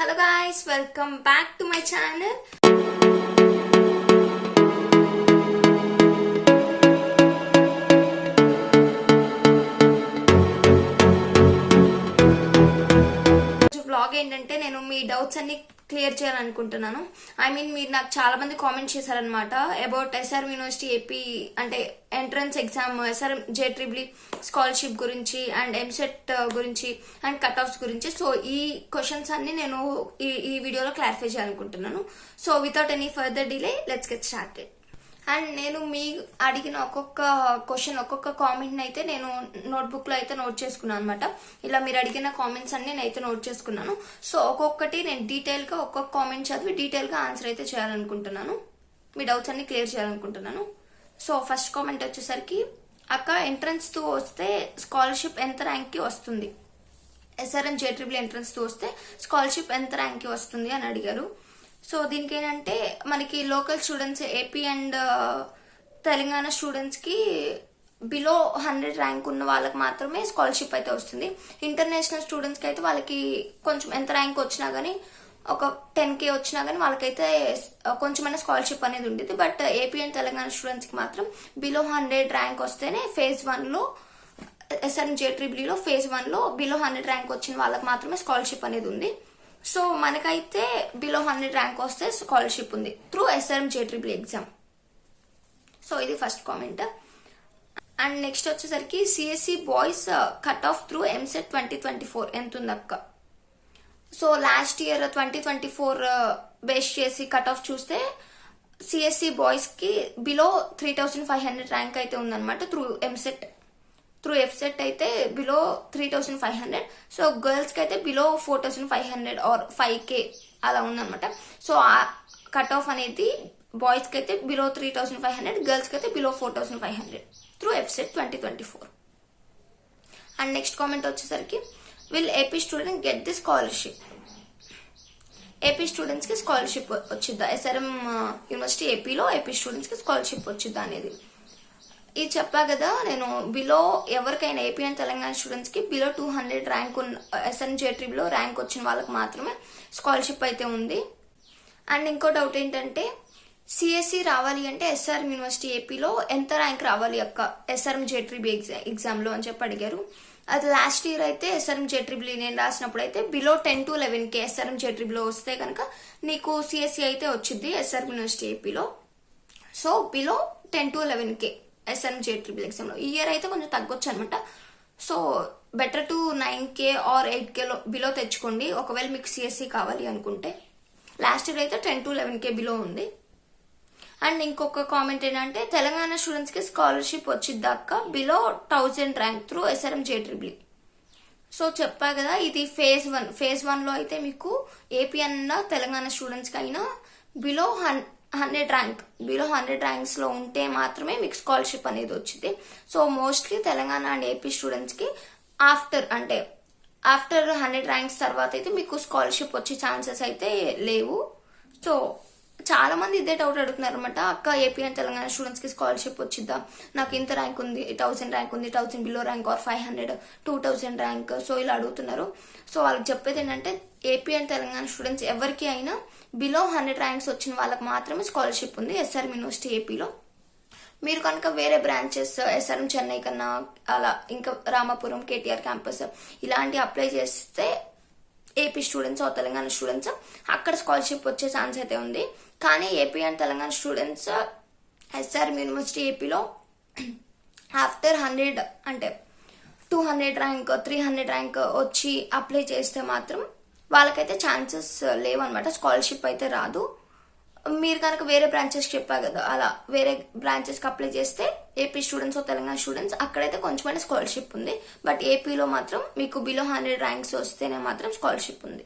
Hello guys, welcome back to my channel. Vlog ఏంటంటే నేను మీ doubts అన్ని క్లియర్ చేయాలనుకుంటున్నాను. మీరు నాకు చాలా మంది కామెంట్ చేశారనమాట అబౌట్ ఎస్ఆర్ఎం యూనివర్సిటీ ఏపీ అంటే ఎంట్రన్స్ ఎగ్జామ్, ఎస్ఆర్ఎం జేట్రిబ్లీ స్కాలర్షిప్ గురించి అండ్ ఎంసెట్ గురించి అండ్ కట్ ఆఫ్స్ గురించి. సో ఈ క్వశ్చన్స్ అన్ని నేను ఈ వీడియోలో క్లారిఫై చేయాలనుకుంటున్నాను. So without any further delay let's get started. And నేను మీ అడిగిన ఒక్కొక్క క్వశ్చన్, ఒక్కొక్క కామెంట్ అయితే నేను నోట్బుక్ లో అయితే నోట్ చేసుకున్నాను అనమాట. ఇలా మీరు అడిగిన కామెంట్స్ అన్ని నేను అయితే నోట్ చేసుకున్నాను. సో ఒక్కొక్కటి నేను డీటెయిల్ గా ఒక్కొక్క కామెంట్ చదివి డీటెయిల్ గా ఆన్సర్ అయితే చేయాలనుకుంటున్నాను. మీ డౌట్స్ అన్ని క్లియర్ చేయాలనుకుంటున్నాను. సో ఫస్ట్ కామెంట్ వచ్చేసరికి, అక్క ఎంట్రన్స్ తో వస్తే స్కాలర్షిప్ ఎంత ర్యాంక్ కి వస్తుంది? ఎస్ఆర్ఎం జేట్రిబ్లీ ఎంట్రన్స్ తో వస్తే స్కాలర్షిప్ ఎంత ర్యాంక్ కి వస్తుంది అని అడిగారు. సో దీనికి ఏంటంటే మనకి local students, AP and Telangana students కి బిలో 100 ర్యాంక్ ఉన్న వాళ్ళకి మాత్రమే స్కాలర్షిప్ అయితే వస్తుంది. ఇంటర్నేషనల్ స్టూడెంట్స్ కి అయితే వాళ్ళకి కొంచెం ఎంత ర్యాంక్ వచ్చినా గానీ, ఒక 10K వచ్చినా గానీ వాళ్ళకైతే కొంచెమైనా స్కాలర్షిప్ అనేది ఉండేది. But AP and Telangana students కి మాత్రం బిలో 100 ర్యాంక్ వస్తేనే ఫేజ్ 1 లో ఎస్ఆర్ఎం జేట్రిబ్లీలో ఫేజ్ 1 లో బిలో 100 ర్యాంక్ వచ్చిన వాళ్ళకి మాత్రమే స్కాలర్షిప్ అనేది ఉంది. సో మనకైతే బిలో 100 ర్యాంక్ వస్తే స్కాలర్షిప్ ఉంది through SRM J triple E exam. So ఇది ఫస్ట్ కామెంట్. అండ్ నెక్స్ట్ వచ్చేసరికి, CSE boys cut off through EAMCET 2024 ఎంత ఉంది అక్క? సో లాస్ట్ ఇయర్ 2024 బేస్ చేసి కట్ ఆఫ్ చూస్తే సిఎస్సి బాయ్స్ కి బిలో 3500 ర్యాంక్ అయితే ఉందన్నమాట. త్రూ ఎఫ్సెట్ అయితే బిలో 3500. సో గర్ల్స్ కి అయితే బిలో 4500 ఆర్ 5K అలా ఉందన్నమాట. సో ఆ కట్ ఆఫ్ అనేది బాయ్స్ కి అయితే బిలో 3500, గర్ల్స్ కి అయితే below 4500 through EAPCET 2024. And next comment వచ్చేసరికి, will AP student get the scholarship? AP students కి స్కాలర్షిప్ వచ్చిద్దా? ఎస్ఆర్ఎం యూనివర్సిటీ ఏపీలో ఏపీ స్టూడెంట్స్ కి స్కాలర్షిప్ వచ్చిద్దా అనేది ఇది చెప్పా కదా నేను. బిలో ఎవరికైనా ఏపీ అండ్ తెలంగాణ స్టూడెంట్స్ కి బిలో 200 ర్యాంక్ ఉన్న ఎస్ఆర్ఎం జేట్రిబ్లీలో ర్యాంక్ వచ్చిన వాళ్ళకి మాత్రమే స్కాలర్షిప్ అయితే ఉంది. అండ్ ఇంకో డౌట్ ఏంటంటే, సిఎస్సి రావాలి అంటే ఎస్ఆర్ఎం యూనివర్సిటీ ఏపీలో ఎంత ర్యాంక్ రావాలి అక్క ఎస్ఆర్ఎం జేట్రిబ్లీ ఎగ్జామ్ లో అని చెప్పి అడిగారు. అది లాస్ట్ ఇయర్ అయితే ఎస్ఆర్ఎం జేట్రిబ్లీ నేను రాసినప్పుడు అయితే బిలో 10 to 11K ఎస్ఆర్ఎం జేట్రిబ్లీలో వస్తే కనుక నీకు సిఎస్సి అయితే వచ్చింది ఎస్ఆర్ఎం యూనివర్సిటీ ఏపీలో. So below 10 to 11K SRM J triple E exam లో. ఈ ఇయర్ అయితే కొంచెం తగ్గొచ్చు అనమాట. So better to 9K or 8K below తెచ్చుకోండి ఒకవేళ మీకు సిఎస్సి కావాలి అనుకుంటే. లాస్ట్ ఇయర్ అయితే 10 to 11K బిలో ఉంది. అండ్ ఇంకొక కామెంట్ ఏంటంటే, తెలంగాణ స్టూడెంట్స్ కి స్కాలర్షిప్ వచ్చిద్దాక below 1000 rank through SRM J triple E. So చెప్పా కదా, ఇది ఫేజ్ 1 లో అయితే మీకు ఏపీ అన్న తెలంగాణ స్టూడెంట్స్ కి అయినా బిలో 100 ర్యాంక్స్ లో ఉంటే మాత్రమే మీకు స్కాలర్షిప్ అనేది వచ్చింది. So mostly Telangana and AP students కి ఆఫ్టర్ 100 ర్యాంక్స్ తర్వాత అయితే మీకు స్కాలర్షిప్ వచ్చే ఛాన్సెస్ అయితే లేవు. సో చాలా మంది ఇదే డౌట్ అడుగుతున్నారు అనమాట, అక్క ఏపీ అండ్ తెలంగాణ స్టూడెంట్స్ కి స్కాలర్షిప్ వచ్చిద్దా? నాకు ఇంత ర్యాంక్ ఉంది, 1000 ర్యాంక్ ఉంది, 1000 below rank are 500, 2000 rank. So ఇలా అడుగుతున్నారు. సో వాళ్ళకి చెప్పేది ఏంటంటే, ఏపీ అండ్ తెలంగాణ స్టూడెంట్స్ ఎవరికి అయినా బిలో 100 ర్యాంక్స్ వచ్చిన వాళ్ళకి మాత్రమే స్కాలర్షిప్ ఉంది ఎస్ఆర్ఎం యూనివర్సిటీ ఏపీలో. మీరు కనుక వేరే బ్రాంచెస్ ఎస్ఆర్ఎం చెన్నై కన్నా అలా ఇంకా రామాపురం, కేటీఆర్ క్యాంపస్ ఇలాంటి అప్లై చేస్తే ఏపీ స్టూడెంట్స్ తెలంగాణ స్టూడెంట్స్ అక్కడ స్కాలర్షిప్ వచ్చే ఛాన్స్ అయితే ఉంది. కానీ AP and Telangana students SRM university ఏపీలో ఆఫ్టర్ 100 అంటే 200 ర్యాంక్, 300 ర్యాంక్ వచ్చి అప్లై చేస్తే మాత్రం వాళ్ళకైతే ఛాన్సెస్ లేవన్నమాట, స్కాలర్షిప్ అయితే రాదు. మీరు కనుక వేరే బ్రాంచెస్ చెప్పా కదా, అలా వేరే బ్రాంచెస్ కి అప్లై చేస్తే ఏపీ స్టూడెంట్స్ తెలంగాణ స్టూడెంట్స్ అక్కడైతే కొంచెమైనా స్కాలర్షిప్ ఉంది. బట్ ఏపీలో మాత్రం మీకు బిలో 100 ర్యాంక్స్ వస్తేనే మాత్రం స్కాలర్షిప్ ఉంది.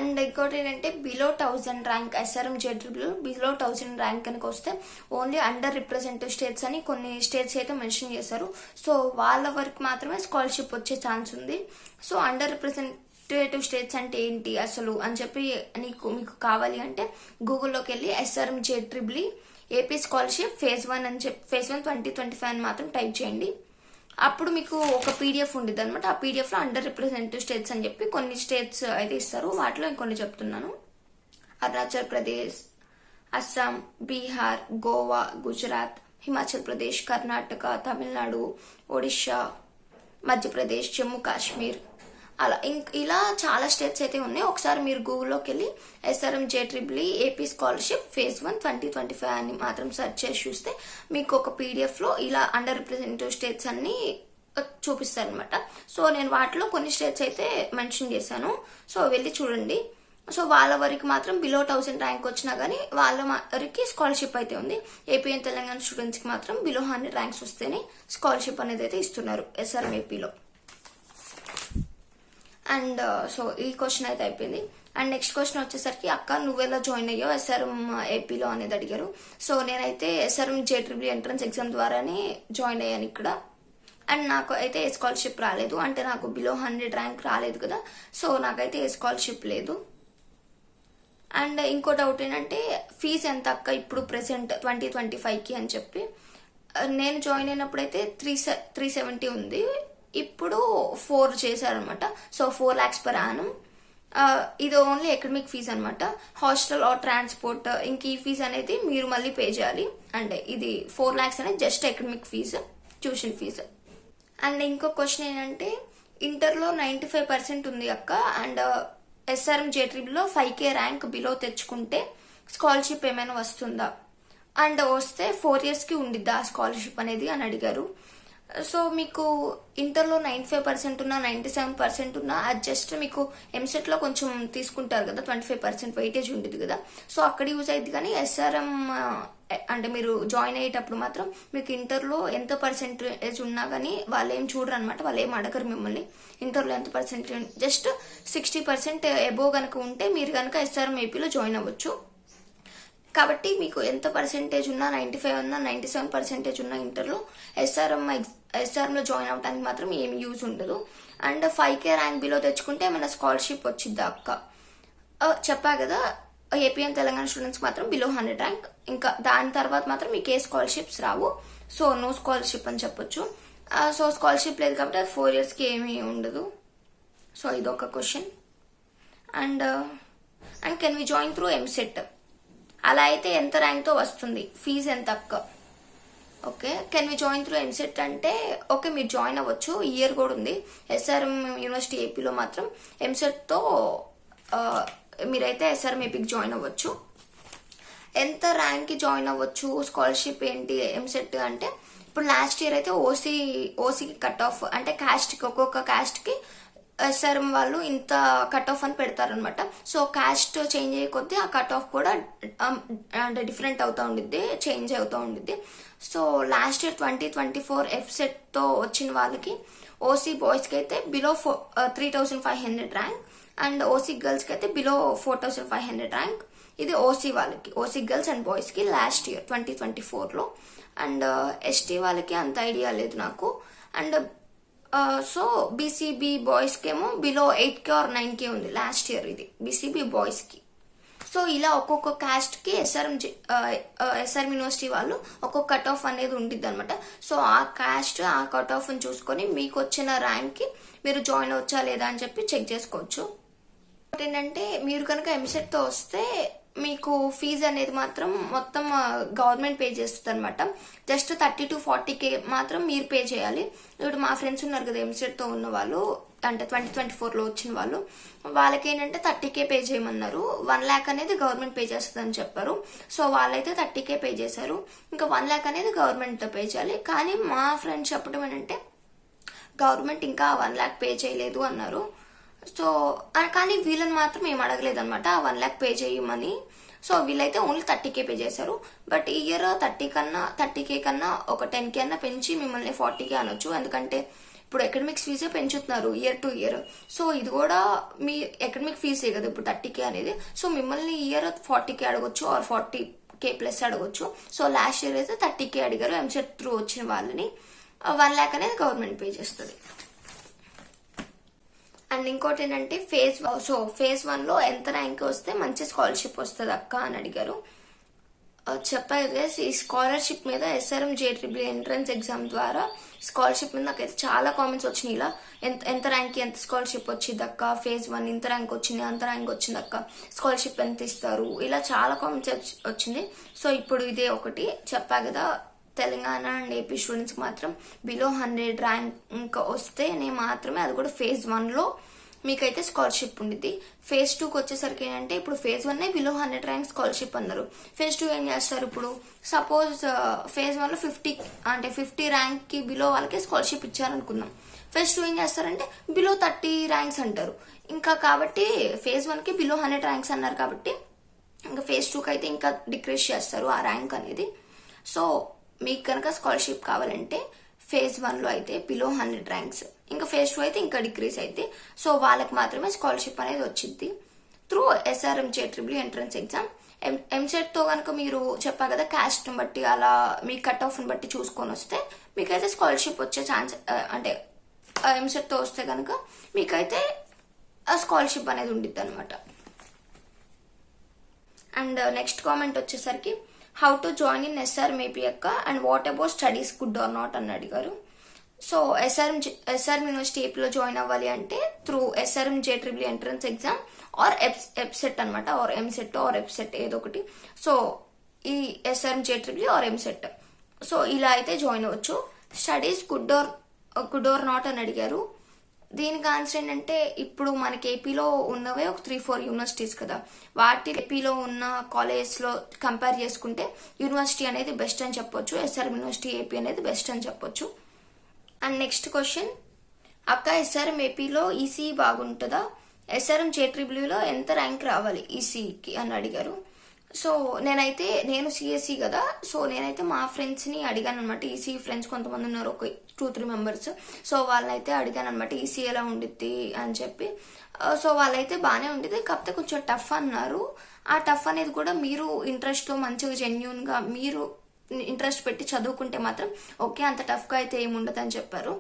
అండ్ ఇంకోటి ఏంటంటే, బిలో 1000 ర్యాంక్ ఎస్ఆర్ఎం జేట్రిబ్లీలో బిలో 1000 ర్యాంక్ కనుక వస్తే ఓన్లీ అండర్ రిప్రజెంటేటివ్ స్టేట్స్ అని కొన్ని స్టేట్స్ అయితే మెన్షన్ చేశారు. సో వాళ్ళ వరకు మాత్రమే స్కాలర్షిప్ వచ్చే ఛాన్స్ ఉంది. సో అండర్ రిప్రజెంటేటివ్ స్టేట్స్ అంటే ఏంటి అసలు అని చెప్పి మీకు కావాలి అంటే గూగుల్లోకి వెళ్ళి ఎస్ఆర్ఎం జేట్రిబ్లీ ఏపీ స్కాలర్షిప్ ఫేజ్ 1 అని చెప్పి ఫేజ్ 1 2025 అని మాత్రం టైప్ చేయండి. అప్పుడు మీకు ఒక పీడిఎఫ్ ఉండేది అనమాట. ఆ పీడిఎఫ్ లో అండర్ రిప్రజెంటేటివ్ స్టేట్స్ అని చెప్పి కొన్ని స్టేట్స్ అయితే ఇస్తారు. వాటిలో ఇంకొన్ని చెప్తున్నాను. అరుణాచల్ ప్రదేశ్, అస్సాం, బీహార్, గోవా, గుజరాత్, హిమాచల్ ప్రదేశ్, కర్ణాటక, తమిళనాడు, ఒడిషా, మధ్యప్రదేశ్, జమ్మూ కాశ్మీర్, అలా ఇలా చాలా స్టేట్స్ అయితే ఉన్నాయి. ఒకసారి మీరు గూగుల్లోకి వెళ్ళి SRM JEE AP scholarship phase 1 2025 అని మాత్రం సెర్చ్ చేసి చూస్తే మీకు ఒక PDF లో ఇలా అండర్ రిప్రజెంటేటివ్ స్టేట్స్ అన్ని చూపిస్తారనమాట. సో నేను వాటిలో కొన్ని స్టేట్స్ అయితే మెన్షన్ చేశాను. సో వెళ్ళి చూడండి. సో వాళ్ళ వరకు మాత్రం బిలో 1000 ర్యాంక్ వచ్చినా కానీ వాళ్ళ వరకు స్కాలర్షిప్ అయితే ఉంది. ఏపీ అండ్ తెలంగాణ స్టూడెంట్స్ కి మాత్రం బిలో 100 ర్యాంక్స్ వస్తేనే స్కాలర్షిప్ అనేది అయితే ఇస్తున్నారు SRM APలో. అండ్ సో ఈ క్వశ్చన్ అయితే అయిపోయింది. అండ్ నెక్స్ట్ క్వశ్చన్ వచ్చేసరికి అక్క నువ్వెలా జాయిన్ అయ్యావు SRM APలో అనేది అడిగారు. సో నేనైతే SRM JEE ఎంట్రన్స్ ఎగ్జామ్ ద్వారానే జాయిన్ అయ్యాను ఇక్కడ. అండ్ నాకు అయితే ఏ స్కాలర్షిప్ రాలేదు, అంటే నాకు బిలో 100 ర్యాంక్ రాలేదు కదా. సో నాకైతే ఏ స్కాలర్షిప్ లేదు. అండ్ ఇంకో డౌట్ ఏంటంటే ఫీజు ఎంత అక్క ఇప్పుడు ప్రెసెంట్ 2025కి అని చెప్పి. నేను జాయిన్ అయినప్పుడైతే 370 ఉంది. ఇప్పుడు 4 చేశారనమాట. So 4 lakhs per annum. ఇది ఓన్లీ అకాడమిక్ ఫీజ్ అనమాట. హాస్టల్ ఆర్ ట్రాన్స్పోర్ట్ ఇంక ఈ ఫీజ్ అనేది మీరు మళ్ళీ పే చేయాలి. అంటే ఇది 4 lakhs అనేది just academic fee, tuition fee. And ఇంకో క్వశ్చన్ ఏంటంటే ఇంటర్లో 95% ఉంది అక్క. అండ్ SRM JEEలో 5K ర్యాంక్ బిలో తెచ్చుకుంటే స్కాలర్షిప్ ఏమైనా వస్తుందా, అండ్ వస్తే 4 yearsకి ఉండిద్దా ఆ స్కాలర్షిప్ అనేది అని అడిగారు. సో మీకు ఇంటర్లో 95% ఉన్నా 97% ఉన్నా అది జస్ట్ మీకు ఎంసెట్లో కొంచెం తీసుకుంటారు కదా, 25% వెయిటేజ్ ఉంటుంది కదా. సో అక్కడ యూజ్ అయ్యింది. కానీ SRM అంటే మీరు జాయిన్ అయ్యేటప్పుడు మాత్రం మీకు ఇంటర్లో ఎంత పర్సెంటేజ్ ఉన్నా కానీ వాళ్ళు ఏం చూడరు అనమాట. వాళ్ళు ఏం అడగరు మిమ్మల్ని ఇంటర్లో ఎంత పర్సెంటేజ్. జస్ట్ 60% ఎబోవ్ కనుక ఉంటే మీరు కనుక SRM APలో జాయిన్ అవ్వచ్చు. కాబట్టి మీకు ఎంత పర్సెంటేజ్ ఉన్నా 95 ఉన్నా 97% ఉన్నా ఇంటర్లో SRMలో జాయిన్ అవడానికి మాత్రం ఏమి యూజ్ ఉండదు. అండ్ 5K ర్యాంక్ బిలో తెచ్చుకుంటే ఏమైనా స్కాలర్షిప్ వచ్చిద్దా అక్క. చెప్పా కదా, ఏపీ అండ్ తెలంగాణ స్టూడెంట్స్ మాత్రం బిలో 100 ర్యాంక్. ఇంకా దాని తర్వాత మాత్రం మీకు ఏ స్కాలర్షిప్స్ రావు. సో నో స్కాలర్షిప్ అని చెప్పొచ్చు. సో స్కాలర్షిప్ లేదు కాబట్టి అది 4 yearsకి ఏమీ ఉండదు. సో ఇదొక question. And can we join through EAMCET, అలా అయితే ఎంత ర్యాంక్తో వస్తుంది, ఫీజు ఎంత అక్క. Okay, can we join through EAMCET అంటే ఓకే మీరు జాయిన్ అవ్వచ్చు. ఇయర్ కూడా ఉంది. SRM యూనివర్సిటీ ఏపీలో మాత్రం ఎంసెట్తో మీరైతే SRM ఏపీకి జాయిన్ అవ్వచ్చు. ఎంత ర్యాంక్కి జాయిన్ అవ్వచ్చు, స్కాలర్షిప్ ఏంటి ఎంసెట్ అంటే ఇప్పుడు లాస్ట్ ఇయర్ అయితే ఓసీకి కట్ ఆఫ్ అంటే క్యాస్ట్కి ఒక్కొక్క క్యాస్ట్కి SRM వాళ్ళు ఇంత కట్ ఆఫ్ అని పెడతారనమాట. సో క్యాస్ట్ చేంజ్ అయ్యే కొద్దీ ఆ కట్ ఆఫ్ కూడా అంటే డిఫరెంట్ అవుతూ ఉండిద్ది, చేంజ్ అవుతూ ఉండిద్ది. సో లాస్ట్ ఇయర్ 2024 FSETతో వచ్చిన వాళ్ళకి ఓసీ బాయ్స్కి అయితే బిలో 3500 ర్యాంక్ అండ్ ఓసీ గర్ల్స్కి అయితే బిలో 4500 ర్యాంక్. ఇది ఓసీ వాళ్ళకి, ఓసీ గర్ల్స్ అండ్ బాయ్స్కి లాస్ట్ ఇయర్ 2024లో. అండ్ ఎస్టీ వాళ్ళకి అంత ఐడియా లేదు నాకు. అండ్ సో బీసీబీ బాయ్స్కి ఏమో బిలో 8K or 9K ఉంది లాస్ట్ ఇయర్, ఇది బీసీబీ బాయ్స్కి. సో ఇలా ఒక్కొక్క క్యాస్ట్కి SRM యూనివర్సిటీ వాళ్ళు ఒక్కొక్క కట్ ఆఫ్ అనేది ఉంటుంది అనమాట. సో ఆ క్యాస్ట్ ఆ కట్ ఆఫ్ని చూసుకొని మీకు వచ్చిన ర్యాంక్కి మీరు జాయిన్ అవచ్చా లేదా అని చెప్పి చెక్ చేసుకోవచ్చు. ఏంటంటే మీరు కనుక ఎంసెట్తో వస్తే మీకు ఫీజు అనేది మాత్రం మొత్తం గవర్నమెంట్ పే చేస్తుంది అనమాట. జస్ట్ 30 to 40K మాత్రం మీరు పే చేయాలి. ఇప్పుడు మా ఫ్రెండ్స్ ఉన్నారు కదా ఎంసెట్తో ఉన్న వాళ్ళు, అంటే 2024లో వచ్చిన వాళ్ళు, వాళ్ళకి ఏంటంటే 30K పే చేయమన్నారు. 1 lakh అనేది గవర్నమెంట్ పే చేస్తుంది అని చెప్పారు. సో వాళ్ళైతే 30K పే చేశారు. ఇంకా 1 lakh అనేది గవర్నమెంట్ పే చేయాలి. కానీ మా ఫ్రెండ్స్ చెప్పడం ఏంటంటే గవర్నమెంట్ ఇంకా 1 lakh పే చేయలేదు అన్నారు. సో కానీ వీళ్ళని మాత్రం ఏం అడగలేదు అనమాట 1 lakh పే చేయమని. సో వీళ్ళైతే ఓన్లీ 30K పే చేశారు. బట్ ఈ ఇయర్ 30K కన్నా ఒక 10K అన్నా పెంచి మిమ్మల్ని 40K అనొచ్చు. ఎందుకంటే ఇప్పుడు అకాడమిక్స్ ఫీజే పెంచుతున్నారు ఇయర్ టు ఇయర్. సో ఇది కూడా మీ అకాడమిక్ ఫీజే కదా ఇప్పుడు 30K అనేది. సో మిమ్మల్ని ఇయర్ 40K అడగొచ్చు ఆర్ 40K ప్లస్ అడగొచ్చు. సో లాస్ట్ ఇయర్ అయితే 30K అడిగారు ఎంసెట్ త్రూ వచ్చిన వాళ్ళని. 1 lakh అనేది గవర్నమెంట్ పే చేస్తుంది. అండ్ ఇంకోటి ఏంటంటే ఫేజ్ 1లో ఎంత ర్యాంక్ వస్తే మంచి స్కాలర్షిప్ వస్తుంది అక్క అని అడిగారు. చెప్పారు కదా, ఈ స్కాలర్షిప్ మీద ఎస్ఆర్ఎం జేట్రిబుల్ ఎంట్రన్స్ ఎగ్జామ్ ద్వారా స్కాలర్షిప్ మీద నాకైతే చాలా కామెంట్స్ వచ్చినాయి. ఇలా ఎంత ర్యాంక్ ఎంత స్కాలర్షిప్ వచ్చింది అక్క, ఫేజ్ 1 ఇంత ర్యాంక్ వచ్చింది, అంత ర్యాంక్ వచ్చింది అక్క, స్కాలర్షిప్ ఎంత ఇస్తారు, ఇలా చాలా కామెంట్స్ వచ్చింది. సో ఇప్పుడు ఇదే ఒకటి చెప్పా కదా, తెలంగాణ అండ్ ఏపీ స్టూడెంట్స్కి మాత్రం బిలో 100 ర్యాంక్ వస్తేనే మాత్రమే, అది కూడా ఫేజ్ 1లో మీకైతే స్కాలర్షిప్ ఉండిద్ది. ఫేజ్ 2కి వచ్చేసరికి ఏంటంటే, ఇప్పుడు ఫేజ్ 1 బిలో 100 ర్యాంక్ స్కాలర్షిప్ అన్నారు. ఫేజ్ 2 ఏం చేస్తారు, ఇప్పుడు సపోజ్ ఫేజ్ 1లో 50 ర్యాంక్కి బిలో వాళ్ళకి స్కాలర్షిప్ ఇచ్చారనుకుందాం. ఫేజ్ 2 ఏం చేస్తారంటే బిలో 30 ర్యాంక్స్ అంటారు. ఇంకా కాబట్టి ఫేజ్ 1కి బిలో 100 ర్యాంక్స్ అన్నారు కాబట్టి ఇంకా ఫేజ్ 2కి అయితే ఇంకా డిక్రీజ్ చేస్తారు ఆ ర్యాంక్ అనేది. సో మీకు కనుక స్కాలర్షిప్ కావాలంటే ఫేజ్ 1లో అయితే బిలో 100 ర్యాంక్స్, ఇంకా ఫేజ్ 2 అయితే ఇంకా డిక్రీజ్ అయితే, సో వాళ్ళకి మాత్రమే స్కాలర్షిప్ అనేది వచ్చింది through SRM J triple E entrance exam. ఎంసెట్తో కనుక మీరు చెప్పా కదా, క్యాస్ట్ని బట్టి అలా మీ కట్ ఆఫ్ని బట్టి చూసుకొని వస్తే మీకైతే స్కాలర్షిప్ వచ్చే ఛాన్స్, అంటే ఎంసెట్తో వస్తే కనుక మీకైతే ఆ స్కాలర్షిప్ అనేది ఉండిద్ది అనమాట. అండ్ నెక్స్ట్ కామెంట్ వచ్చేసరికి, how to join in SRM AP అక్క and what about studies good or not అని అడిగారు. సో ఎస్ఆర్ఎం యూనివర్సిటీ ఏపీలో జాయిన్ అవ్వాలి అంటే through SRM J triple E entrance exam or EAPCET అనమాట, ఆర్ ఎంసెట్ ఆర్ ఎప్సెట్ ఏదో ఒకటి. సో ఈ SRM J triple E or EAMCET, so ఇలా అయితే జాయిన్ అవ్వచ్చు. స్టడీస్ గుడ్ ఆర్ నాట్ అని అడిగారు. దీనికి ఆన్సర్ ఏంటంటే, ఇప్పుడు మనకి ఏపీలో ఉన్నవే ఒక 3-4 యూనివర్సిటీస్ కదా, వాటి ఏపీలో ఉన్న కాలేజెస్లో కంపేర్ చేసుకుంటే యూనివర్సిటీ అనేది బెస్ట్ అని చెప్పొచ్చు, ఎస్ఆర్ఎం యూనివర్సిటీ ఏపీ అనేది బెస్ట్ అని చెప్పొచ్చు. అండ్ నెక్స్ట్ క్వశ్చన్, అక్క ఎస్ఆర్ఎం ఏపీలో ఈసీఈ బాగుంటుందా, ఎస్ఆర్ఎం జేట్రిబుల్యూలో ఎంత ర్యాంక్ రావాలి ఈసీఈకి అని అడిగారు. సో నేను సిఎస్సి కదా, సో నేనైతే మా ఫ్రెండ్స్ని అడిగాను అనమాట. ఈసీ ఫ్రెండ్స్ కొంతమంది ఉన్నారు, ఒక 2-3 మెంబర్స్. సో వాళ్ళనైతే అడిగాను అనమాట ఈసీ ఎలా ఉండిద్ది అని చెప్పి. సో వాళ్ళైతే బాగానే ఉండేది, కాకపోతే కొంచెం టఫ్ అన్నారు. ఆ టఫ్ అనేది కూడా మీరు ఇంట్రెస్ట్తో మంచిగా జెన్యున్గా మీరు ఇంట్రెస్ట్ పెట్టి చదువుకుంటే మాత్రం ఓకే, అంత టఫ్గా అయితే ఏమి ఉండదు అని చెప్పారు.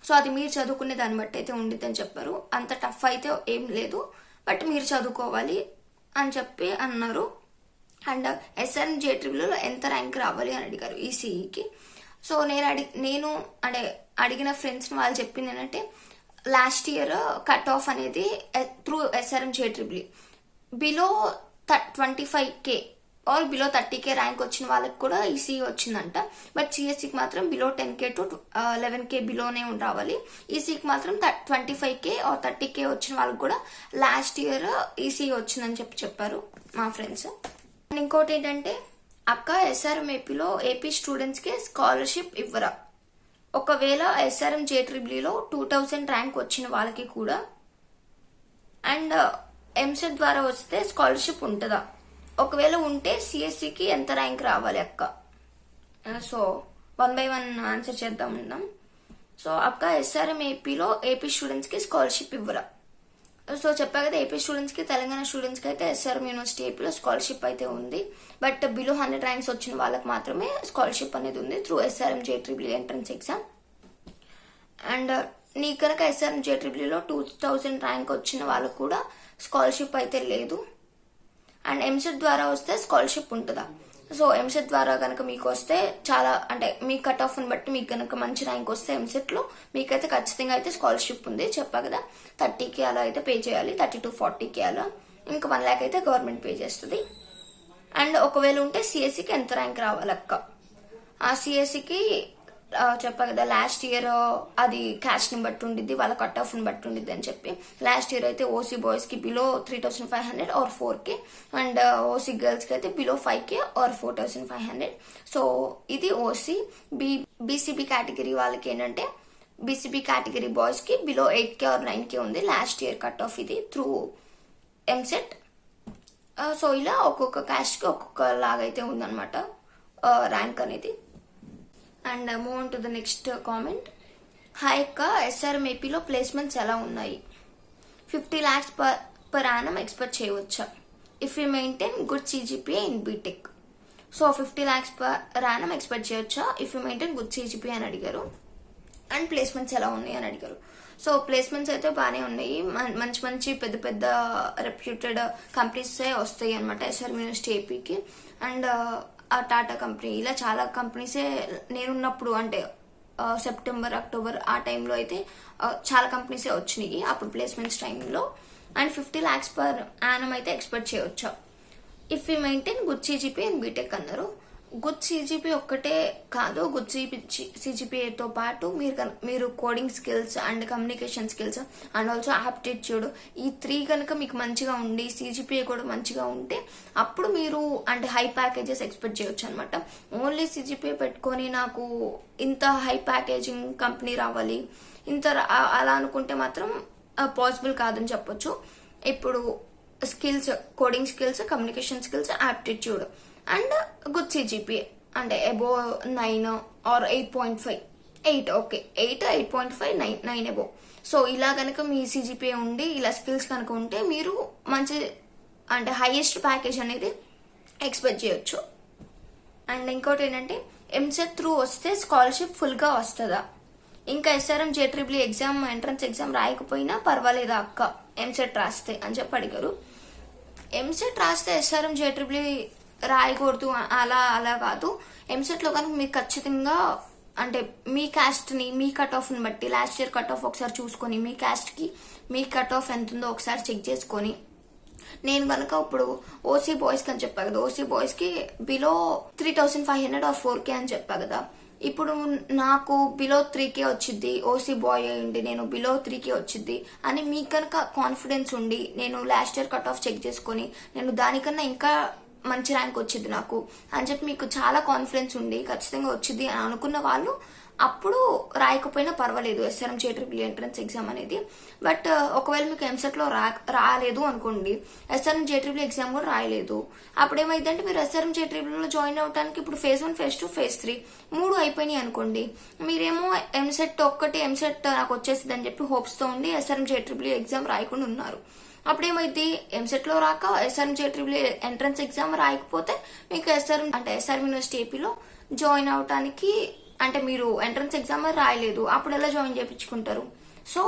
సో అది మీరు చదువుకునే దాన్ని బట్టి అయితే ఉండిద్ది అని చెప్పారు. అంత టఫ్ అయితే ఏం లేదు, బట్ మీరు చదువుకోవాలి అని చెప్పి అన్నారు. అండ్ ఎస్ఆర్ఎం జేట్రిబుల్లో ఎంత ర్యాంక్ రావాలి అని అడిగారు ఈసీఈకి. సో నేను అడిగిన ఫ్రెండ్స్ని వాళ్ళు చెప్పింది ఏంటంటే, లాస్ట్ ఇయర్ కట్ ఆఫ్ అనేది through SRM J triple E below 25K or below 30K rank వచ్చిన వాళ్ళకి కూడా ఈసీఈ వచ్చిందంట. బట్ సిఎస్సికి మాత్రం బిలో 10K to 11K బిలోనే రావాలి. ఈసీకి మాత్రం 25K ఆర్ 30K వచ్చిన వాళ్ళకి కూడా లాస్ట్ ఇయర్ ఈసీఈ వచ్చిందని చెప్పారు మా ఫ్రెండ్స్. ఇంకోటి ఏంటంటే, అక్క ఎస్ఆర్ఎం ఏపీలో ఏపీ స్టూడెంట్స్కి స్కాలర్షిప్ ఇవ్వరా, ఒకవేళ ఎస్ఆర్ఎం జేట్రిబుల్లో 2000 ర్యాంక్ వచ్చిన వాళ్ళకి కూడా అండ్ ఎంసెట్ ద్వారా వస్తే స్కాలర్షిప్ ఉంటుందా, ఒకవేళ ఉంటే సిఎస్సికి ఎంత ర్యాంక్ రావాలి అక్క. సో 1 by 1 ఆన్సర్ చేద్దాం. సో అక్క ఎస్ఆర్ఎం ఏపీలో ఏపీ స్టూడెంట్స్కి స్కాలర్షిప్ ఇవ్వరా. సో చెప్పా కదా, ఏపీ స్టూడెంట్స్కి తెలంగాణ స్టూడెంట్స్కి అయితే ఎస్ఆర్ఎం యూనివర్సిటీ ఏపీలో స్కాలర్షిప్ అయితే ఉంది. బట్ బిలో 100 ర్యాంక్స్ వచ్చిన వాళ్ళకి మాత్రమే స్కాలర్షిప్ అనేది ఉంది through SRM J triple E entrance exam. And నీకు కనుక ఎస్ఆర్ఎం జేట్రిబుల్లో 2000 ర్యాంక్ వచ్చిన వాళ్ళకు కూడా స్కాలర్షిప్ అయితే లేదు. అండ్ ఎంసెట్ ద్వారా వస్తే స్కాలర్షిప్ ఉంటుందా. సో ఎంసెట్ ద్వారా కనుక మీకు వస్తే చాలా, అంటే మీ కట్ ఆఫ్ని బట్టి మీకు కనుక మంచి ర్యాంక్ వస్తే ఎంసెట్లో మీకైతే ఖచ్చితంగా అయితే స్కాలర్షిప్ ఉంది. చెప్పా కదా, 30K అలా అయితే పే చేయాలి, 30 to 40K అలా, ఇంకా 1 lakh అయితే గవర్నమెంట్ పే చేస్తుంది. అండ్ ఒకవేళ ఉంటే సిఎస్సికి ఎంత ర్యాంక్ రావాలక్క. ఆ సిఎస్సికి చెప్పా కదా, లాస్ట్ ఇయర్ అది క్యాస్ట్ని బట్టి ఉండిద్ది, వాళ్ళ కట్ ఆఫ్ని బట్టి ఉండిద్ది అని చెప్పి. లాస్ట్ ఇయర్ అయితే ఓసీ బాయ్స్కి below 3500 or 4K and OC గర్ల్స్కి అయితే బిలో 5K ఆర్ 4500. సో ఇది ఓసీ. బీసీబీ కేటగిరీ వాళ్ళకి ఏంటంటే, బీసీబీ కేటగిరీ బాయ్స్కి బిలో 8K ఆర్ 9K ఉంది లాస్ట్ ఇయర్ కట్ ఆఫ్, ఇది త్రూ ఎంసెట్. సో ఇలా ఒక్కొక్క క్యాస్ట్కి ఒక్కొక్క లాగైతే ఉందన్నమాట ర్యాంక్ అనేది. And move on to the next comment. Hi అక్క, ఎస్ఆర్ఎం ఏపీలో ప్లేస్మెంట్స్ ఎలా ఉన్నాయి, 50 lakhs per annum ఎక్స్పెక్ట్ చేయవచ్చా if you maintain good CGPA in BTech. So 50 lakhs per annum expect చేయవచ్చా if you maintain good CGPA అని అడిగారు. And placements ఎలా ఉన్నాయి అని అడిగారు. సో ప్లేస్మెంట్స్ అయితే బాగానే ఉన్నాయి, మంచి పెద్ద రెప్యూటెడ్ కంపెనీస్ వస్తాయి అనమాట ఎస్ఆర్ఎం యూనివర్సిటీ ఏపీకి. అండ్ ఆ టాటా కంపెనీ, ఇలా చాలా కంపెనీసే నేనున్నప్పుడు అంటే సెప్టెంబర్ అక్టోబర్ ఆ టైంలో అయితే చాలా కంపెనీసే వచ్చినాయి అప్పుడు ప్లేస్మెంట్స్ టైంలో. అండ్ 50 lakhs పర్ యానం అయితే ఎక్స్పెక్ట్ చేయవచ్చు if you maintain good CGPA and B Tech అన్నారు. గుడ్ సిజిపి ఒక్కటే కాదు, గుడ్ సిజిపితో పాటు మీరు coding skills and communication skills and also aptitude, ఈ 3 కనుక మీకు మంచిగా ఉండి సిజిపిఏ కూడా మంచిగా ఉంటే అప్పుడు మీరు అంటే హై ప్యాకేజెస్ ఎక్స్పెక్ట్ చేయొచ్చు అనమాట. ఓన్లీ సిజిపిఏ పెట్టుకొని నాకు ఇంత హై ప్యాకేజింగ్ కంపెనీ రావాలి ఇంత అలా అనుకుంటే మాత్రం పాసిబుల్ కాదని చెప్పొచ్చు. ఇప్పుడు skills, coding skills, communication skills, aptitude and good CGPA అంటే above 9 or 8.5, 8 okay 8, 8.5, 9 above. So ఇలా కనుక మీ సిజిపిఏ ఉండి ఇలా స్కిల్స్ కనుక ఉంటే మీరు మంచి అంటే హైయెస్ట్ ప్యాకేజ్ అనేది ఎక్స్పెక్ట్ చేయొచ్చు. అండ్ ఇంకోటి ఏంటంటే ఎంసెట్ త్రూ వస్తే స్కాలర్షిప్ ఫుల్గా వస్తుందా, ఇంకా ఎస్ఆర్ఎం జేట్రిబుల్ ఎగ్జామ్ ఎంట్రన్స్ ఎగ్జామ్ రాయకపోయినా పర్వాలేదా అక్క ఎంసెట్ రాస్తే అని చెప్పి అడిగారు. ఎంసెట్ రాస్తే ఎస్ఆర్ఎం జేట్రిబుల్ రాయకూడదు అలా కాదు. ఎంసెట్లో కనుక మీకు ఖచ్చితంగా అంటే మీ క్యాస్ట్ని, మీ కట్ ఆఫ్ని బట్టి లాస్ట్ ఇయర్ కట్ ఆఫ్ ఒకసారి చూసుకొని మీ క్యాస్ట్కి మీ కట్ ఆఫ్ ఎంత ఉందో ఒకసారి చెక్ చేసుకొని, నేను కనుక ఇప్పుడు ఓసీ బాయ్స్కి అని చెప్పా కదా, ఓసీ బాయ్స్కి బిలో 3,500 ఆర్ 4K అని చెప్పా కదా, ఇప్పుడు నాకు బిలో 3K వచ్చింది, ఓసీ బాయ్ అయ్యింది నేను బిలో 3K వచ్చింది అని మీకు కనుక కాన్ఫిడెన్స్ ఉండి నేను last year cut off check చేసుకొని నేను దానికన్నా ఇంకా మంచి ర్యాంక్ వచ్చింది నాకు అని చెప్పి మీకు చాలా కాన్ఫిడెన్స్ ఉండి ఖచ్చితంగా వచ్చింది అని అనుకున్న వాళ్ళు అప్పుడు రాయకపోయినా పర్వాలేదు ఎస్ఆర్ఎం జేట్రిబుల్ ఎంట్రన్స్ ఎగ్జామ్ అనేది. బట్ ఒకవేళ మీకు ఎంసెట్లో రాలేదు అనుకోండి, ఎస్ఆర్ఎం జేట్రిబుల్ ఎగ్జామ్ కూడా రాయలేదు, అప్పుడు ఏమైందంటే మీరు ఎస్ఆర్ఎం జేట్రిబుల్లో జాయిన్ అవడానికి ఇప్పుడు phase 1, phase 2, phase 3 3 అయిపోయినాయి అనుకోండి, మీరేమో ఎంసెట్ ఒక్కటి ఎంసెట్ నాకు వచ్చేసింది అని చెప్పి హోప్స్తో ఉండి ఎస్ఆర్ఎం జేట్రిబుల్ ఎగ్జామ్ రాయకుండా ఉన్నారు. అప్పుడేమైంది ఎంసెట్లో రాక ఎస్ఆర్ఎం జేట్రిబుల్ ఎంట్రన్స్ ఎగ్జామ్ రాయకపోతే మీకు ఎస్ఆర్ఎం యూనివర్సిటీ ఏపీలో జాయిన్ అవడానికి అంటే మీరు ఎంట్రన్స్ ఎగ్జామ్ రాయలేదు, అప్పుడు ఎలా జాయిన్ చేయించుకుంటారు? సో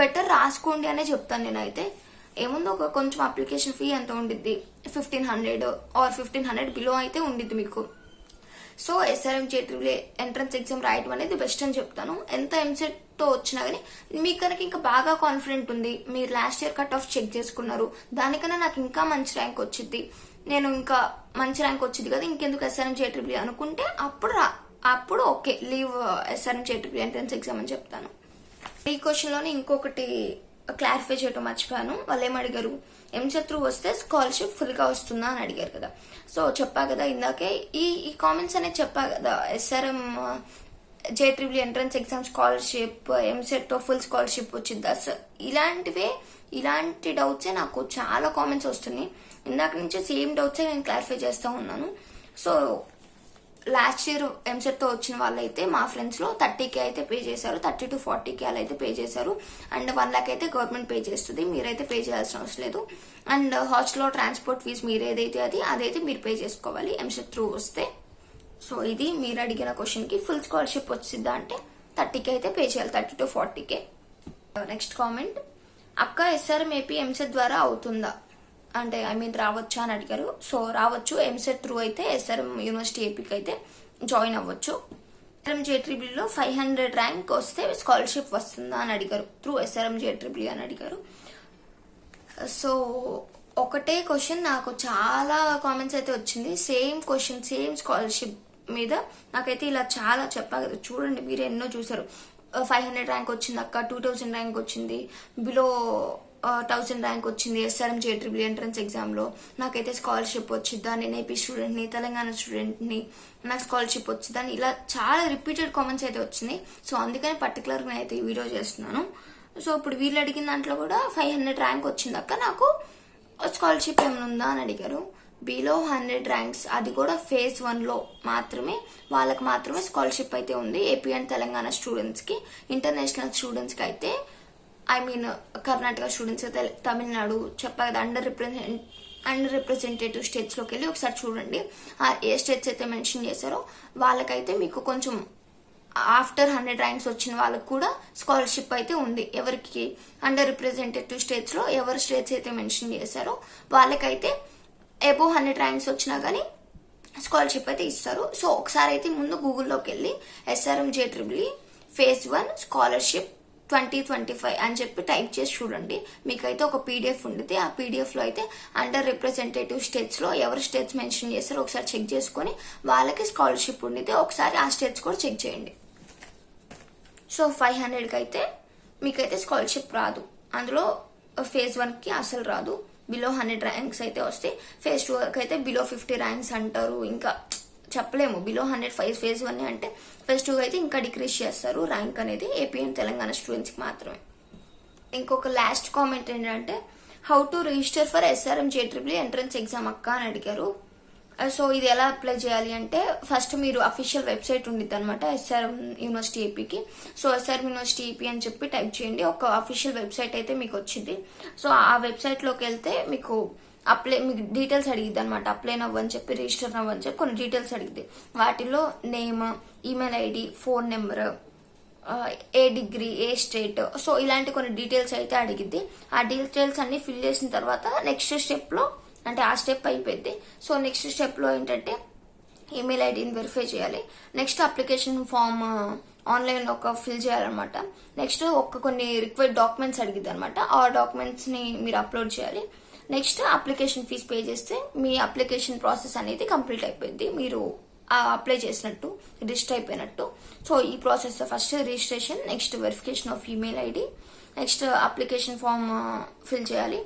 బెటర్ రాసుకోండి అనే చెప్తాను నేనైతే. ఏముందో ఒక కొంచెం అప్లికేషన్ ఫీ ఎంత ఉండిద్ది, 1,500 ఆర్ 1,500 బిలో అయితే ఉండిద్ది మీకు. So SRM J triple E entrance exam రాయడం అనేది బెస్ట్ అని చెప్తాను. ఎంత ఎంసెట్తో వచ్చినా కానీ మీకు కనుక ఇంకా బాగా కాన్ఫిడెంట్ ఉంది, మీరు last year cut off check చేసుకున్నారు, దానికన్నా నాకు ఇంకా మంచి ర్యాంక్ వచ్చింది, నేను ఇంకా మంచి ర్యాంక్ వచ్చింది కదా ఇంకెందుకు ఎస్ఆర్ఎం జేట్రిబుల్ అనుకుంటే అప్పుడు okay leave SRM J triple E entrance exam అని చెప్తాను. ఈ క్వశ్చన్లోనే ఇంకొకటి క్లారిఫై చేయడం మర్చిపోయాను. వాళ్ళు ఏమడిగారు, ఎంసెట్ త్రూ వస్తే స్కాలర్షిప్ ఫుల్గా వస్తుందా అని అడిగారు కదా. సో చెప్పా కదా ఇందాకే ఈ కామెంట్స్ అనేది చెప్పా కదా, SRM J triple E entrance exam scholarship ఎంసెట్తో ఫుల్ స్కాలర్షిప్ వచ్చిందా, ఇలాంటి డౌట్సే నాకు చాలా కామెంట్స్ వస్తున్నాయి. ఇందాక నుంచి సేమ్ డౌట్సే నేను క్లారిఫై చేస్తూ ఉన్నాను. సో లాస్ట్ ఇయర్ ఎంసెట్తో వచ్చిన వాళ్ళైతే మా ఫ్రెండ్స్లో 30K అయితే పే చేశారు, 30 to 40K అలా అయితే పే చేశారు. అండ్ 1 lakh అయితే గవర్నమెంట్ పే చేస్తుంది, మీరైతే పే చేయాల్సిన అవసరం లేదు. అండ్ హాస్టల్లో ట్రాన్స్పోర్ట్ ఫీజు మీరు ఏదైతే అదైతే మీరు పే చేసుకోవాలి ఎంసెట్ త్రూ వస్తే. సో ఇది మీరు అడిగిన క్వశ్చన్కి ఫుల్ స్కాలర్షిప్ వచ్చిందా అంటే 30K అయితే పే చేయాలి, 30 to 40K. నెక్స్ట్ కామెంట్, అక్క ఎస్ఆర్ఎం ఏపీ ఎంసెట్ ద్వారా అవుతుందా అంటే రావచ్చా అని అడిగారు. సో రావచ్చు, ఎంసెట్ త్రూ అయితే ఎస్ఆర్ఎం యూనివర్సిటీ ఏపీకి అయితే జాయిన్ అవ్వచ్చు. ఎస్ఆర్ఎం జేట్రిబుల్లో 500 ర్యాంక్ వస్తే స్కాలర్షిప్ వస్తుందా అని అడిగారు, త్రూ ఎస్ఆర్ఎం జేట్రిబుల్ అని అడిగారు. సో ఒకటే క్వశ్చన్ నాకు చాలా కామెంట్స్ అయితే వచ్చింది, సేమ్ క్వశ్చన్ సేమ్ స్కాలర్షిప్ మీద నాకైతే ఇలా చాలా చెప్పా కదా, చూడండి మీరు ఎన్నో చూసారు. 500 ర్యాంక్ వచ్చింది అక్క, 2000 ర్యాంక్ వచ్చింది, బిలో 1000 ర్యాంక్ వచ్చింది ఎస్ఆర్ఎం జేట్రిబుల్ ఎంట్రన్స్ ఎగ్జామ్లో, నాకైతే స్కాలర్షిప్ వచ్చిద్దా, నేను ఏపీ స్టూడెంట్ని, తెలంగాణ స్టూడెంట్ని, నాకు స్కాలర్షిప్ వచ్చిద్దా అని ఇలా చాలా రిపీటెడ్ కామెంట్స్ అయితే వచ్చినాయి. సో అందుకని పర్టికులర్గా నేను అయితే ఈ వీడియో చేస్తున్నాను. సో ఇప్పుడు వీళ్ళు అడిగిన దాంట్లో కూడా 500 ర్యాంక్ వచ్చిందక్క నాకు స్కాలర్షిప్ ఏమైనా ఉందా అని అడిగారు. బిలో 100 ర్యాంక్స్ అది కూడా phase 1లో మాత్రమే వాళ్ళకి మాత్రమే స్కాలర్షిప్ అయితే ఉంది. ఏపీ అండ్ తెలంగాణ స్టూడెంట్స్కి, ఇంటర్నేషనల్ స్టూడెంట్స్కి అయితే కర్ణాటక స్టూడెంట్స్, తమిళనాడు చెప్పా కదా అండర్ రిప్రజెంటేటివ్ స్టేట్స్లోకి వెళ్ళి ఒకసారి చూడండి ఏ స్టేట్స్ అయితే మెన్షన్ చేశారో వాళ్ళకైతే మీకు కొంచెం ఆఫ్టర్ 100 ర్యాంక్స్ వచ్చిన వాళ్ళకి కూడా స్కాలర్షిప్ అయితే ఉంది. ఎవరికి అండర్ రిప్రజెంటేటివ్ స్టేట్స్లో ఎవరు స్టేట్స్ అయితే మెన్షన్ చేశారో వాళ్ళకైతే అబోవ్ 100 ర్యాంక్స్ వచ్చినా కానీ స్కాలర్షిప్ అయితే ఇస్తారు. సో ఒకసారి అయితే ముందు గూగుల్లోకి వెళ్ళి SRM-JEE phase 1 స్కాలర్షిప్ 2025 అని చెప్పి టైప్ చేసి చూడండి. మీకైతే ఒక PDF ఉంటుంది. ఆ PDF లో అయితే అండర్ రిప్రజెంటేటివ్ స్టేట్స్ లో ఎవరు స్టేట్స్ మెన్షన్ చేస్తారో ఒకసారి చెక్ చేసుకొని వాళ్ళకి స్కాలర్షిప్ ఉండితే ఒకసారి ఆ స్టేట్స్ కూడా చెక్ చేయండి. సో 500కి అయితే మీకైతే స్కాలర్షిప్ రాదు. అందులో phase 1కి అసలు రాదు. బిలో 100 ర్యాంక్స్ అయితే వస్తాయి. phase 2 అయితే బిలో 50 ర్యాంక్స్ అంటారు. ఇంకా చెప్పలేము. బిలో 100 phase 1 అంటే phase 2 అయితే ఇంకా డిక్రీజ్ చేస్తారు ర్యాంక్ అనేది ఏపీ అండ్ తెలంగాణ స్టూడెంట్స్ కి మాత్రమే. ఇంకొక లాస్ట్ కామెంట్ ఏంటంటే how to register for SRM-JEE entrance exam అక్క అని అడిగారు. సో ఇది ఎలా అప్లై చేయాలి అంటే ఫస్ట్ మీరు అఫీషియల్ వెబ్సైట్ ఉండిద్ది అనమాట SRM యూనివర్సిటీ ఏపీకి. సో SRM యూనివర్సిటీ ఏపీ అని చెప్పి టైప్ చేయండి. ఒక అఫీషియల్ వెబ్సైట్ అయితే మీకు వచ్చింది. సో ఆ వెబ్సైట్ లోకి వెళ్తే మీకు మీకు డీటెయిల్స్ అడిగిద్ది అనమాట. అప్లై నవ్వని చెప్పి రిజిస్టర్ నవ్వని చెప్పి కొన్ని డీటెయిల్స్ అడిగిద్ది. వాటిలో name, email ID, phone number, a degree, a state, so ఇలాంటి కొన్ని డీటెయిల్స్ అయితే అడిగిద్ది. ఆ డీటెయిల్స్ అన్ని ఫిల్ చేసిన తర్వాత నెక్స్ట్ స్టెప్ లో అంటే ఆ స్టెప్ అయిపోయింది. సో నెక్స్ట్ స్టెప్ లో ఏంటంటే ఈమెయిల్ ఐడిని వెరిఫై చేయాలి. నెక్స్ట్ అప్లికేషన్ ఫామ్ ఆన్లైన్ లో ఒక ఫిల్ చేయాలన్నమాట. నెక్స్ట్ కొన్ని రిక్వైర్డ్ డాక్యుమెంట్స్ అడిగిద్ది అనమాట. ఆ డాక్యుమెంట్స్ ని మీరు అప్లోడ్ చేయాలి. నెక్స్ట్ అప్లికేషన్ ఫీజ్ పే చేస్తే మీ అప్లికేషన్ ప్రాసెస్ అనేది కంప్లీట్ అయిపోయింది. మీరు అప్లై చేసినట్టు, రిజిస్టర్ అయిపోయినట్టు. సో ఈ process first registration, next verification of email ID, next application form fill చేయాలి.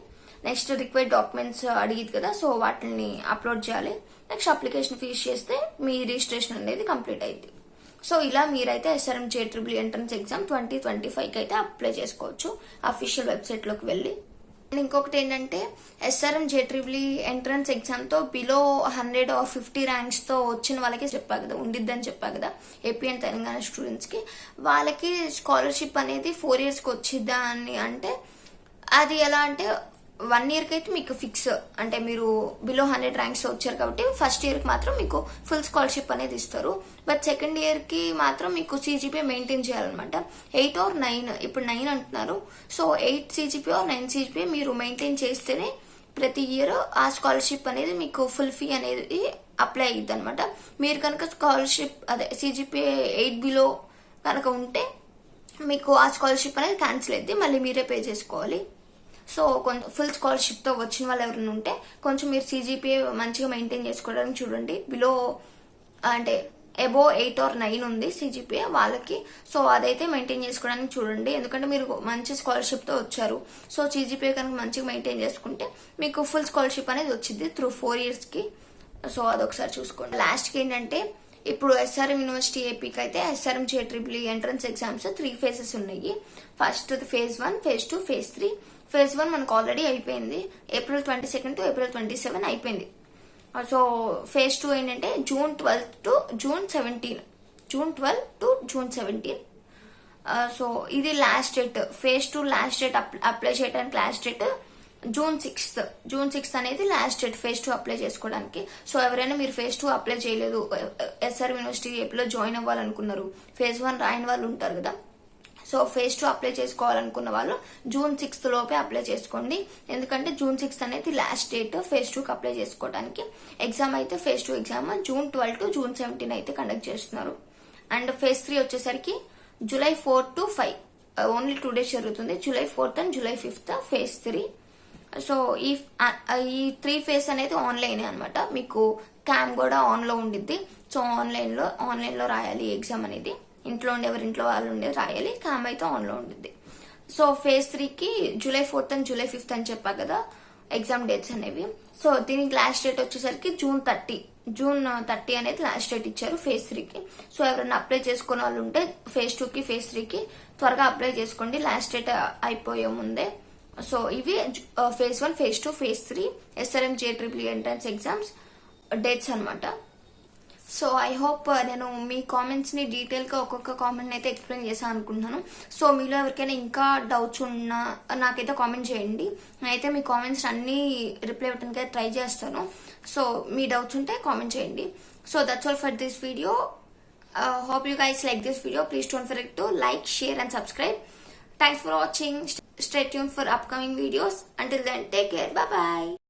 నెక్స్ట్ రిక్వైర్డ్ డాక్యుమెంట్స్ అడిగింది కదా, సో వాటిని అప్లోడ్ చేయాలి. నెక్స్ట్ అప్లికేషన్ ఫీజ్ చేస్తే మీ రిజిస్ట్రేషన్ అనేది కంప్లీట్ అయింది. సో ఇలా మీరైతే SRM-JEE ఎంట్రన్స్ ఎగ్జామ్ 2025కి అయితే అప్లై చేసుకోవచ్చు అఫీషియల్ వెబ్సైట్ లోకి వెళ్ళి. ఇంకొకటి ఏంటంటే SRM-JEE ఎంట్రన్స్ ఎగ్జామ్ తో బిలో 100 or 50 ర్యాంక్స్ తో వచ్చిన వాళ్ళకి చెప్పా కదా, ఉండిద్దని చెప్పా కదా ఏపీ అండ్ తెలంగాణ స్టూడెంట్స్ కి, వాళ్ళకి స్కాలర్షిప్ అనేది 4 years కి వచ్చిద్దా అని అంటే అది ఎలా అంటే 1 year కి అయితే మీకు ఫిక్స్. అంటే మీరు బిలో 100 ర్యాంక్స్ వచ్చారు కాబట్టి ఫస్ట్ ఇయర్ కి మాత్రం మీకు ఫుల్ స్కాలర్షిప్ అనేది ఇస్తారు. బట్ సెకండ్ ఇయర్ కి మాత్రం మీకు CGPA మెయింటైన్ చేయాలన్నమాట. 8 or 9, ఇప్పుడు 9 అంటున్నారు. సో 8 CGPA or 9 CGPA మీరు మెయింటైన్ చేస్తేనే ప్రతి ఇయర్ ఆ స్కాలర్షిప్ అనేది మీకు ఫుల్ ఫీ అనేది అప్లై అయ్యిద్ది అనమాట. మీరు కనుక స్కాలర్షిప్ అదే CGPA 8 బిలో కనుక ఉంటే మీకు ఆ స్కాలర్షిప్ అనేది క్యాన్సిల్ అయ్యింది, మళ్ళీ మీరే పే చేసుకోవాలి. సో కొంచెం ఫుల్ స్కాలర్షిప్ తో వచ్చిన వాళ్ళు ఎవరైనా ఉంటే కొంచెం మీరు CGPA మంచిగా మెయింటైన్ చేసుకోవడానికి చూడండి. బిలో అంటే అబోవ్ 8 or 9 ఉంది CGPA వాళ్ళకి. సో అదైతే మెయింటైన్ చేసుకోవడానికి చూడండి. ఎందుకంటే మీరు మంచి స్కాలర్షిప్ తో వచ్చారు. సో CGPA కనుక మంచిగా మెయింటైన్ చేసుకుంటే మీకు ఫుల్ స్కాలర్షిప్ అనేది వచ్చింది త్రూ 4 years కి. సో అదొకసారి చూసుకోండి. లాస్ట్ కి ఏంటంటే ఇప్పుడు SRM యూనివర్సిటీ ఏపీకి అయితే SRM-JEE ఎంట్రన్స్ ఎగ్జామ్స్ 3 phases ఉన్నాయి. First phase 1, phase 2, phase 3. phase 1 మనకు ఆల్రెడీ అయిపోయింది. April 22 to April 27 అయిపోయింది. సో phase 2 ఏంటంటే June 12 to June 17. June 12 to June 17. So ఇది last date. phase 2 last date apply చేయడానికి last date June 6th. June 6th అనేది last date phase 2 apply చేసుకోవడానికి. So ఎవరైనా మీరు phase 2 అప్లై చేయలేదు, SRM university ఏపీలో జాయిన్ అవ్వాలనుకున్నారు, phase 1 రాయని వాళ్ళు ఉంటారు కదా, సో phase 2 అప్లై చేసుకోవాలనుకున్న వాళ్ళు June 6th లోపే అప్లై చేసుకోండి. ఎందుకంటే June 6th అనేది లాస్ట్ డేట్ phase 2 కి అప్లై చేసుకోవడానికి. ఎగ్జామ్ అయితే phase 2 exam June 12 to June 17 అయితే కండక్ట్ చేస్తున్నారు. అండ్ phase 3 వచ్చేసరికి July 4 to 5, ఓన్లీ 2 days జరుగుతుంది. July 4th and July 5th phase 3. So ఈ 3 phase అనేది ఆన్లైన్ అనమాట. మీకు క్యామ్ కూడా ఆన్ లో ఉండిద్ది. సో ఆన్లైన్ లో రాయాలి ఎగ్జామ్ అనేది. ఇంట్లో ఉండే ఎవరింట్లో వాళ్ళు ఉండేది రాయాలి. క్యామ్ అయితే ఆన్ లో ఉండిద్ది. సో phase 3 కి July 4th and July 5th అని చెప్పా కదా ఎగ్జామ్ డేట్స్ అనేవి. సో దీనికి లాస్ట్ డేట్ వచ్చేసరికి June 30 అనేది లాస్ట్ డేట్ ఇచ్చారు phase 3 కి. సో ఎవరైనా అప్లై చేసుకున్న వాళ్ళు ఉంటే phase 2 కి phase 3 కి త్వరగా అప్లై చేసుకోండి, లాస్ట్ డేట్ అయిపోయే ముందే. సో ఇవి phase 1, phase 2, phase 3 SRM-JEE entrance exams dates అనమాట. సో ఐ హోప్ నేను మీ కామెంట్స్ ని డీటెయిల్ గా ఒక్కొక్క కామెంట్ అయితే ఎక్స్ప్లెయిన్ చేశాను అనుకుంటున్నాను. సో మీలో ఎవరికైనా ఇంకా డౌట్స్ ఉన్నా నాకైతే కామెంట్ చేయండి. నేనైతే మీ కామెంట్స్ అన్ని రిప్లై ఇవ్వడానికి ట్రై చేస్తాను. సో మీ డౌట్స్ ఉంటే కామెంట్ చేయండి. So that's all for this video. Hope you guys like this video. Please don't forget to like, share and subscribe. Thanks for watching. Stay tuned for upcoming videos. Until then, take care. Bye bye.